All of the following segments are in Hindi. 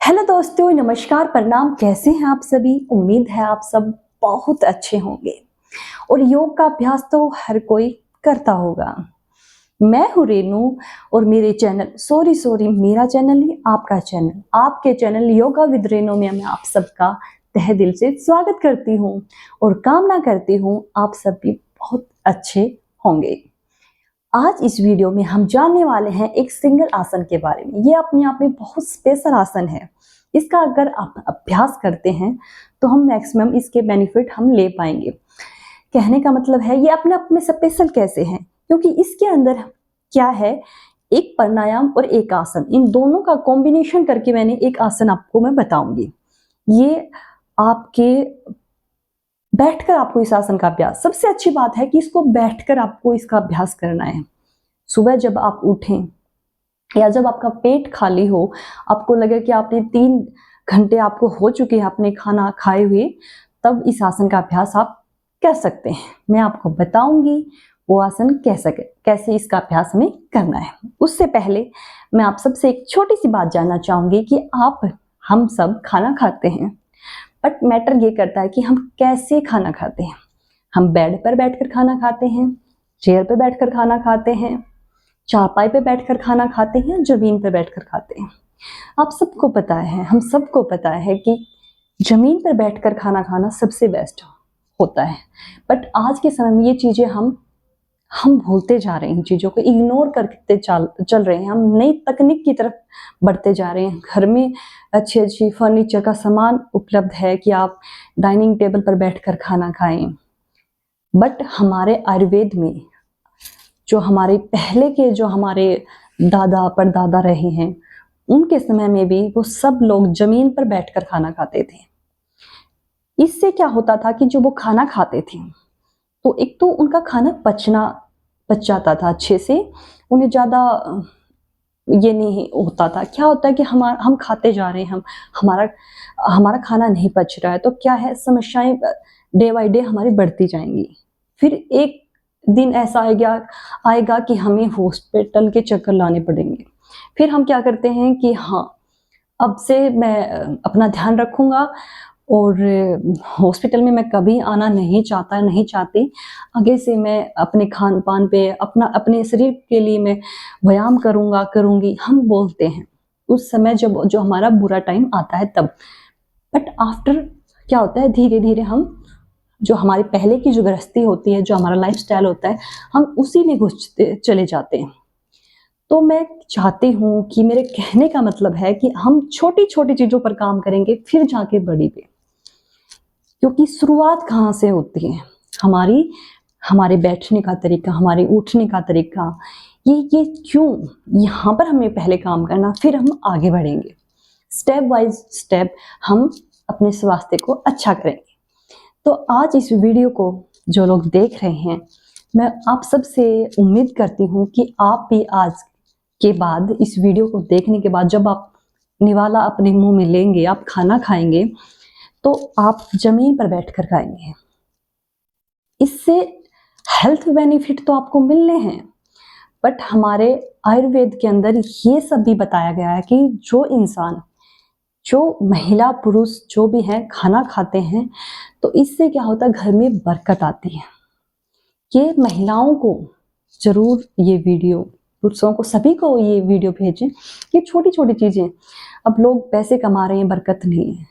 हेलो दोस्तों, नमस्कार, प्रणाम। कैसे हैं आप सभी? उम्मीद है आप सब बहुत अच्छे होंगे और योग का अभ्यास तो हर कोई करता होगा। मैं हूँ रेनू और मेरे चैनल सॉरी मेरा चैनल नहीं, आपका चैनल, आपके चैनल योगा विद रेनू में मैं आप सबका तहे दिल से स्वागत करती हूँ और कामना करती हूँ आप सब भी बहुत अच्छे होंगे। आज इस वीडियो में हम जानने वाले हैं एक सिंगल आसन के बारे में। ये अपने आप में बहुत स्पेशल आसन है। इसका अगर आप अभ्यास करते हैं तो हम मैक्सिमम इसके बेनिफिट हम ले पाएंगे। कहने का मतलब है ये अपने आप में स्पेशल कैसे है, क्योंकि इसके अंदर क्या है, एक प्राणायाम और एक आसन, इन दोनों का कॉम्बिनेशन करके मैंने एक आसन आपको मैं बताऊंगी। ये आपके बैठकर आपको इस आसन का अभ्यास, सबसे अच्छी बात है कि इसको बैठकर आपको इसका अभ्यास करना है। सुबह जब आप उठें या जब आपका पेट खाली हो, आपको लगे कि आपने 3 घंटे आपको हो चुके हैं अपने खाना खाए हुए, तब इस आसन का अभ्यास आप कर सकते हैं। मैं आपको बताऊंगी वो आसन कैसे इसका अभ्यास हमें करना है। उससे पहले मैं आप सबसे एक छोटी सी बात जानना चाहूंगी कि हम सब खाना खाते हैं, बट मैटर ये करता है कि हम कैसे खाना खाते हैं। हम बेड पर बैठकर खाना खाते हैं, चेयर पर बैठकर खाना खाते हैं, चारपाई पे बैठकर खाना खाते हैं, जमीन पर बैठकर खाते हैं। आप सबको पता है, हम सबको पता है कि जमीन पर बैठकर खाना खाना सबसे बेस्ट होता है। बट आज के समय में ये चीजें हम भूलते जा रहे हैं, चीजों को इग्नोर करते चल रहे हैं। हम नई तकनीक की तरफ बढ़ते जा रहे हैं। घर में अच्छी अच्छी फर्नीचर का सामान उपलब्ध है कि आप डाइनिंग टेबल पर बैठकर खाना खाएं, बट हमारे आयुर्वेद में जो हमारे पहले के जो हमारे दादा परदादा रहे हैं, उनके समय में भी वो सब लोग जमीन पर बैठकर खाना खाते थे। इससे क्या होता था कि जो वो खाना खाते थे तो एक तो उनका खाना पच जाता था अच्छे से, उन्हें ज़्यादा ये नहीं होता था। क्या होता है कि हम खाते जा रहे हैं, हमारा हमारा खाना नहीं पच रहा है, तो क्या है, समस्याएं डे बाई डे हमारी बढ़ती जाएंगी। फिर एक दिन ऐसा आएगा कि हमें हॉस्पिटल के चक्कर लाने पड़ेंगे। फिर हम क्या करते हैं कि हाँ, अब से मैं अपना ध्यान रखूंगा और हॉस्पिटल में मैं कभी आना नहीं चाहती। आगे से मैं अपने खान पान पे अपने शरीर के लिए मैं व्यायाम करूंगी, हम बोलते हैं उस समय जब जो हमारा बुरा टाइम आता है तब। बट आफ्टर क्या होता है, धीरे धीरे हम जो हमारे पहले की जो गृहस्थी होती है, जो हमारा लाइफस्टाइल होता है, हम उसी में घुसते चले जाते हैं। तो मैं चाहती हूँ कि मेरे कहने का मतलब है कि हम छोटी छोटी चीजों पर काम करेंगे, फिर जाके बड़ी पे। क्योंकि शुरुआत कहाँ से होती है, हमारे बैठने का तरीका, हमारे उठने का तरीका, ये क्यों यहाँ पर हमें पहले काम करना, फिर हम आगे बढ़ेंगे। स्टेप बाय स्टेप हम अपने स्वास्थ्य को अच्छा करेंगे। तो आज इस वीडियो को जो लोग देख रहे हैं, मैं आप सबसे उम्मीद करती हूँ कि आप भी आज के बाद, इस वीडियो को देखने के बाद, जब आप निवाला अपने मुंह में लेंगे, आप खाना खाएंगे, तो आप जमीन पर बैठकर खाएंगे। इससे हेल्थ बेनिफिट तो आपको मिलने हैं, बट हमारे आयुर्वेद के अंदर ये सब भी बताया गया है कि जो महिला पुरुष जो भी हैं खाना खाते हैं, तो इससे क्या होता है, घर में बरकत आती है। ये महिलाओं को जरूर ये वीडियो, पुरुषों को, सभी को ये वीडियो भेजें। ये छोटी छोटी चीजें, अब लोग पैसे कमा रहे हैं, बरकत नहीं है,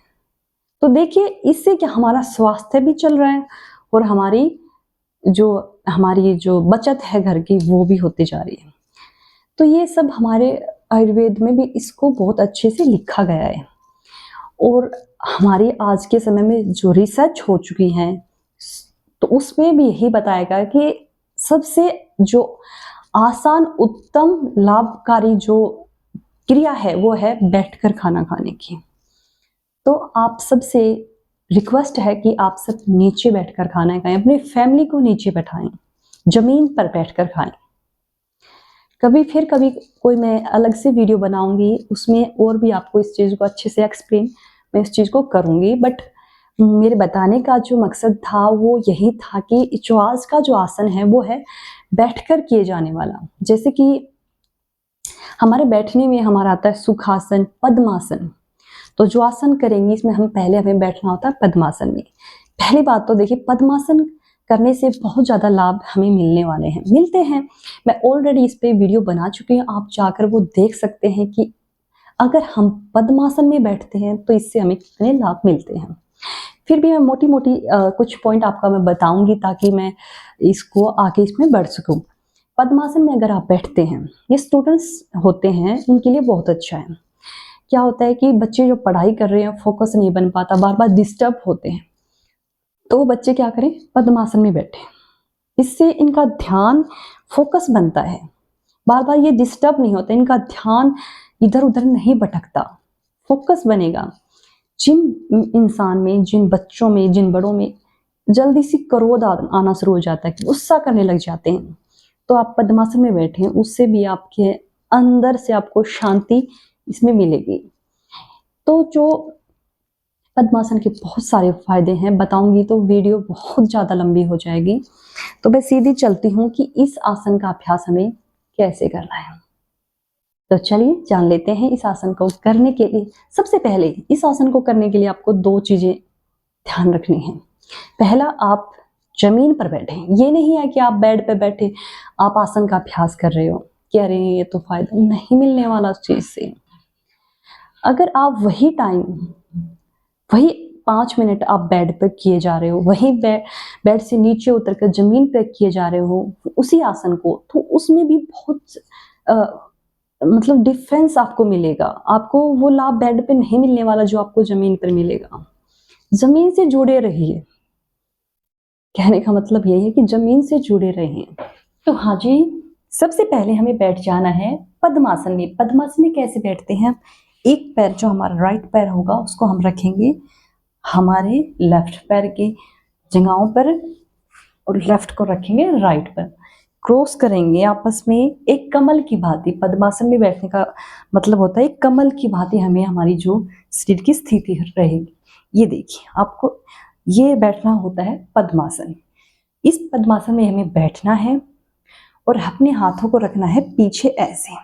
तो देखिए इससे क्या हमारा स्वास्थ्य भी चल रहा है और हमारी जो बचत है घर की, वो भी होती जा रही है। तो ये सब हमारे आयुर्वेद में भी इसको बहुत अच्छे से लिखा गया है। और हमारी आज के समय में जो रिसर्च हो चुकी है, तो उसमें भी यही बताया गया कि सबसे जो आसान, उत्तम, लाभकारी जो क्रिया है वो है बैठकर खाना खाने की। तो आप सबसे रिक्वेस्ट है कि आप सब नीचे बैठकर खाना खाएं, अपनी फैमिली को नीचे बैठाएं, जमीन पर बैठकर खाएं। कभी कोई मैं अलग से वीडियो बनाऊंगी, उसमें और भी आपको इस चीज़ को अच्छे से एक्सप्लेन मैं इस चीज़ को करूंगी। बट मेरे बताने का जो मकसद था वो यही था कि जो आज का जो आसन है वो है बैठकर किए जाने वाला। जैसे कि हमारे बैठने में हमारा आता है सुखासन, पद्मासन। तो जो आसन करेंगे इसमें हमें बैठना होता है पद्मासन में। पहली बात तो देखिए, पद्मासन करने से बहुत ज़्यादा लाभ हमें मिलते हैं। मैं ऑलरेडी इस पे वीडियो बना चुकी हूँ, आप जाकर वो देख सकते हैं कि अगर हम पद्मासन में बैठते हैं तो इससे हमें कितने लाभ मिलते हैं। फिर भी मैं मोटी मोटी कुछ पॉइंट आपका मैं बताऊंगी ताकि मैं इसको आगे इसमें बढ़ सकूं। पद्मासन में अगर आप बैठते हैं, ये स्टूडेंट्स होते हैं उनके लिए बहुत अच्छा है। क्या होता है कि बच्चे जो पढ़ाई कर रहे हैं फोकस नहीं बन पाता, बार बार डिस्टर्ब होते हैं, तो वो बच्चे क्या करें, पद्मासन में बैठे। इससे इनका ध्यान फोकस बनता है, बार बार ये डिस्टर्ब नहीं होता, इनका ध्यान इधर उधर नहीं भटकता, फोकस बनेगा। जिन इंसान में, जिन बच्चों में, जिन बड़ों में जल्दी सी क्रोध आना शुरू हो जाता है, गुस्सा करने लग जाते हैं, तो आप पद्मासन में बैठे हैं, उससे भी आपके अंदर से आपको शांति इसमें मिलेगी। तो जो पद्मासन के बहुत सारे फायदे हैं, बताऊंगी तो वीडियो बहुत ज़्यादा लंबी हो जाएगी, तो मैं सीधी चलती हूँ कि इस आसन का अभ्यास हमें कैसे करना है। तो चलिए जान लेते हैं इस आसन को करने के लिए। सबसे पहले इस आसन को करने के लिए आपको 2 चीज़ें ध्यान रखनी है। पहला, आप जमीन पर बैठे। ये नहीं है कि आप बेड पे बैठे आप आसन का अभ्यास कर रहे हो कि अरे ये तो फायदा नहीं मिलने वाला उस चीज़ से। अगर आप वही 5 मिनट आप बेड पर किए जा रहे हो, वही बेड से नीचे उतर कर जमीन पर किए जा रहे हो उसी आसन को, तो उसमें भी बहुत मतलब डिफरेंस आपको मिलेगा। आपको वो लाभ बेड पे नहीं मिलने वाला जो आपको जमीन पर मिलेगा। जमीन से जुड़े रहिए, कहने का मतलब यही है कि जमीन से जुड़े रहिए। तो हाँ जी, सबसे पहले हमें बैठ जाना है पद्मासन में। पद्मासन में कैसे बैठते हैं, एक पैर जो हमारा राइट पैर होगा उसको हम रखेंगे हमारे लेफ्ट पैर के जगहों पर और लेफ्ट को रखेंगे राइट पर, क्रॉस करेंगे आपस में एक कमल की भांति। पद्मासन में बैठने का मतलब होता है एक कमल की भांति हमें हमारी जो शरीर की स्थिति रहेगी। ये देखिए, आपको ये बैठना होता है पद्मासन। इस पद्मासन में हमें बैठना है और अपने हाथों को रखना है पीछे ऐसे,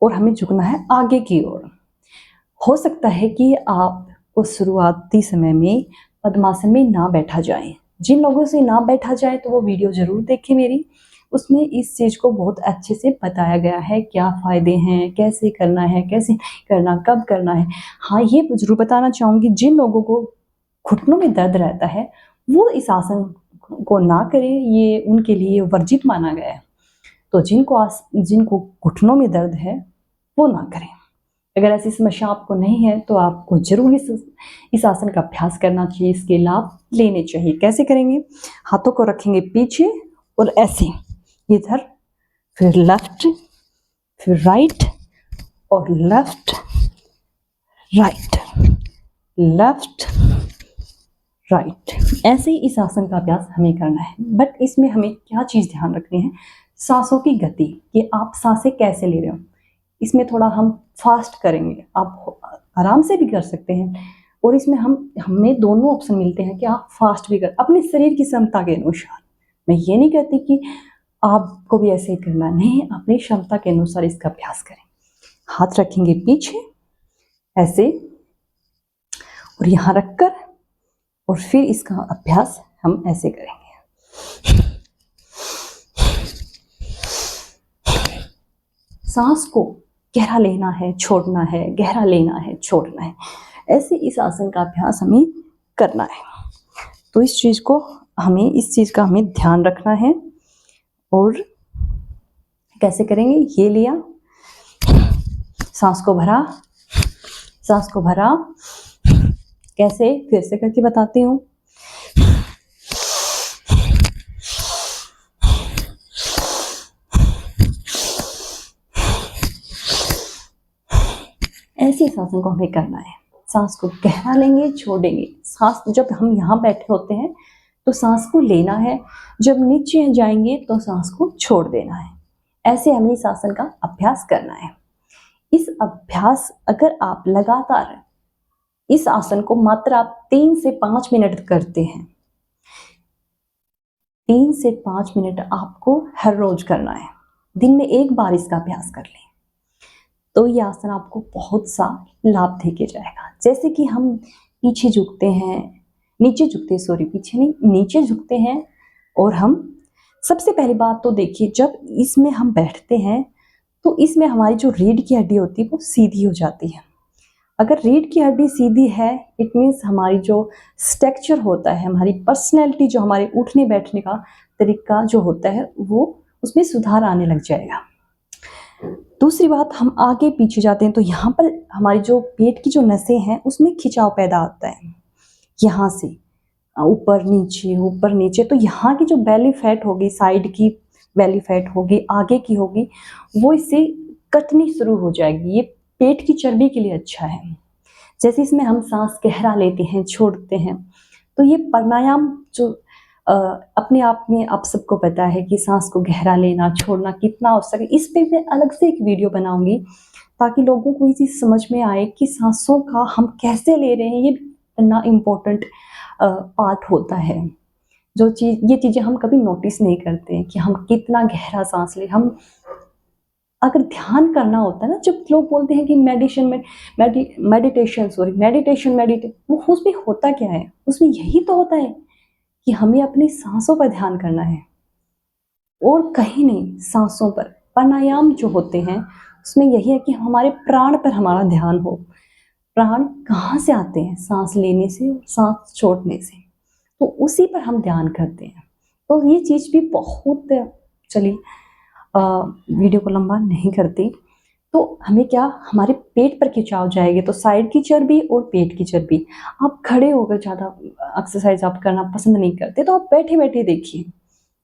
और हमें झुकना है आगे की ओर। हो सकता है कि आपको शुरुआती समय में पद्मासन में ना बैठा जाए। जिन लोगों से ना बैठा जाए तो वो वीडियो जरूर देखें मेरी, उसमें इस चीज़ को बहुत अच्छे से बताया गया है, क्या फ़ायदे हैं, कैसे करना है, कैसे करना, कब करना है। हाँ, ये जरूर बताना चाहूँगी, जिन लोगों को घुटनों में दर्द रहता है वो इस आसन को ना करें, ये उनके लिए वर्जित माना गया है। तो जिनको घुटनों में दर्द है वो ना करें। अगर ऐसी समस्या आपको नहीं है तो आपको जरूर इस आसन का अभ्यास करना चाहिए, इसके लाभ लेने चाहिए। कैसे करेंगे, हाथों को रखेंगे पीछे और ऐसे इधर, फिर लेफ्ट, फिर राइट और लेफ्ट, राइट, लेफ्ट, राइट। ऐसे ही इस आसन का अभ्यास हमें करना है। बट इसमें हमें क्या चीज़ ध्यान रखनी है, सांसों की गति, कि आप सांसें कैसे ले रहे हो। इसमें थोड़ा हम फास्ट करेंगे, आप आराम से भी कर सकते हैं, और इसमें हमें दोनों ऑप्शन मिलते हैं कि आप फास्ट भी कर अपने शरीर की क्षमता के अनुसार। मैं ये नहीं कहती कि आपको भी ऐसे ही करना, नहीं, अपनी क्षमता के अनुसार इसका अभ्यास करें। हाथ रखेंगे पीछे ऐसे और यहाँ रखकर, और फिर इसका अभ्यास हम ऐसे करेंगे। सांस को गहरा लेना है, छोड़ना है, गहरा लेना है, छोड़ना है, ऐसे इस आसन का अभ्यास हमें करना है। तो इस चीज़ का हमें ध्यान रखना है। और कैसे करेंगे, ये लिया, सांस को भरा, कैसे, फिर से करके बताती हूँ। ऐसे इस आसन को हमें करना है। सांस को गहरा लेंगे, छोड़ेंगे। सांस जब हम यहाँ बैठे होते हैं तो सांस को लेना है, जब नीचे जाएंगे तो सांस को छोड़ देना है। ऐसे हमें इस आसन का अभ्यास करना है। इस अभ्यास अगर आप लगातार इस आसन को मात्र आप 3 से 5 मिनट करते हैं, 3 से 5 मिनट आपको हर रोज करना है। दिन में एक बार इसका अभ्यास कर लें तो यह आसन आपको बहुत सा लाभ देके जाएगा। जैसे कि हम पीछे झुकते हैं, नीचे झुकते हैं, सॉरी पीछे नहीं, नीचे झुकते हैं। और हम सबसे पहली बात तो देखिए, जब इसमें हम बैठते हैं तो इसमें हमारी जो रीढ़ की हड्डी होती है वो सीधी हो जाती है। अगर रीढ़ की हड्डी सीधी है, इट मीन्स हमारी जो स्ट्रक्चर होता है, हमारी पर्सनैलिटी, जो हमारे उठने बैठने का तरीका जो होता है, वो उसमें सुधार आने लग जाएगा। दूसरी बात, हम आगे पीछे जाते हैं तो यहाँ पर हमारी जो पेट की जो नसें हैं उसमें खिंचाव पैदा होता है, यहाँ से ऊपर नीचे। तो यहाँ की जो बेली फैट होगी, साइड की बेली फैट होगी, आगे की होगी, वो इससे कटनी शुरू हो जाएगी। ये पेट की चर्बी के लिए अच्छा है। जैसे इसमें हम सांस गहरा लेते हैं, छोड़ते हैं, तो ये प्राणायाम जो अपने आप में आप सबको पता है कि सांस को गहरा लेना छोड़ना कितना हो सके, इस पे मैं अलग से एक वीडियो बनाऊंगी ताकि लोगों को ये चीज़ समझ में आए कि सांसों का हम कैसे ले रहे हैं। ये इतना इम्पोर्टेंट पार्ट होता है। ये चीज़ें हम कभी नोटिस नहीं करते हैं कि हम कितना गहरा सांस ले। हम अगर ध्यान करना होता है ना, जब लोग बोलते हैं कि मेडिटेशन, वो उसमें होता क्या है? उसमें यही तो होता है कि हमें अपनी सांसों पर ध्यान करना है और कहीं नहीं। सांसों पर प्राणायाम जो होते हैं उसमें यही है कि हमारे प्राण पर हमारा ध्यान हो। प्राण कहाँ से आते हैं? सांस लेने से और सांस छोड़ने से, तो उसी पर हम ध्यान करते हैं। तो ये चीज़ भी बहुत, चलिए वीडियो को लंबा नहीं करती। तो हमें क्या, हमारे पेट पर खिंचाव जाएगी, तो साइड की चर्बी और पेट की चर्बी। आप खड़े होकर ज़्यादा एक्सरसाइज आप करना पसंद नहीं करते, तो आप बैठे बैठे देखिए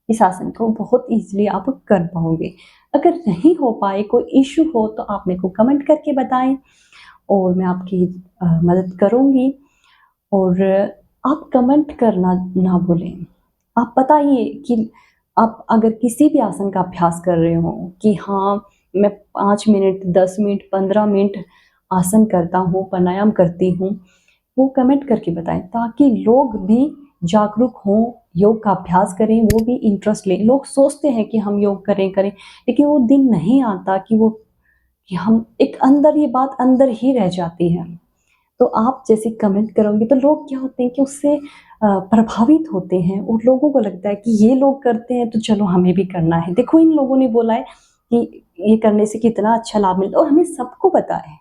इस आसन को, बहुत ईजिली आप कर पाओगे। अगर नहीं हो पाए, कोई इशू हो, तो आप मेरे को कमेंट करके बताएं और मैं आपकी मदद करूँगी। और आप कमेंट करना ना भूलें। आप बताइए कि आप अगर किसी भी आसन का अभ्यास कर रहे हो कि हाँ मैं 5 मिनट, 10 मिनट, 15 मिनट आसन करता हूँ, प्राणायाम करती हूँ, वो कमेंट करके बताएं ताकि लोग भी जागरूक हों, योग का अभ्यास करें, वो भी इंटरेस्ट लें। लोग सोचते हैं कि हम योग करें, लेकिन वो दिन नहीं आता कि हम एक अंदर, ये बात अंदर ही रह जाती है। तो आप जैसे कमेंट करोगे तो लोग क्या होते हैं कि उससे प्रभावित होते हैं और लोगों को लगता है कि ये लोग करते हैं तो चलो हमें भी करना है। देखो इन लोगों ने बोला है कि ये करने से कितना अच्छा लाभ मिलता है, और हमें सबको पता है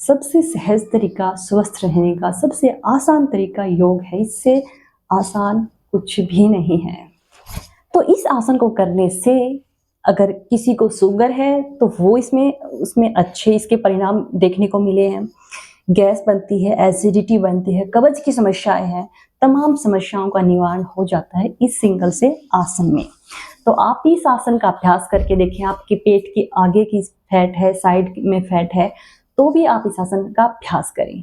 सबसे सहज तरीका स्वस्थ रहने का, सबसे आसान तरीका योग है। इससे आसान कुछ भी नहीं है। तो इस आसन को करने से अगर किसी को शुगर है तो वो उसमें अच्छे इसके परिणाम देखने को मिले हैं। गैस बनती है, एसिडिटी बनती है, कब्ज की समस्याएं हैं, तमाम समस्याओं का निवारण हो जाता है इस सिंगल से आसन में। तो आप इस आसन का अभ्यास करके देखें। आपके पेट के आगे की फैट है, साइड में फैट है, तो भी आप इस आसन का अभ्यास करें।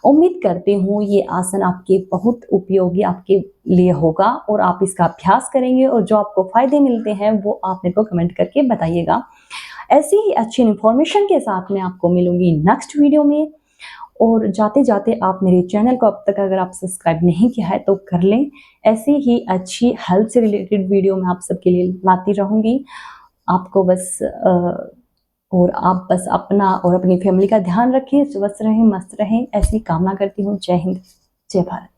उम्मीद करती हूँ ये आसन आपके बहुत उपयोगी आपके लिए होगा और आप इसका अभ्यास करेंगे, और जो आपको फायदे मिलते हैं वो आप मेरे को कमेंट करके बताइएगा। ऐसी ही अच्छी इन्फॉर्मेशन के साथ मैं आपको मिलूंगी नेक्स्ट वीडियो में। और जाते जाते आप मेरे चैनल को अब तक अगर आप सब्सक्राइब नहीं किया है तो कर लें। ऐसी ही अच्छी हेल्थ से रिलेटेड वीडियो मैं आप सबके लिए लाती रहूँगी। आपको बस और आप बस अपना और अपनी फैमिली का ध्यान रखें, स्वस्थ रहें, मस्त रहें, ऐसी कामना करती हूँ। जय हिंद, जय भारत।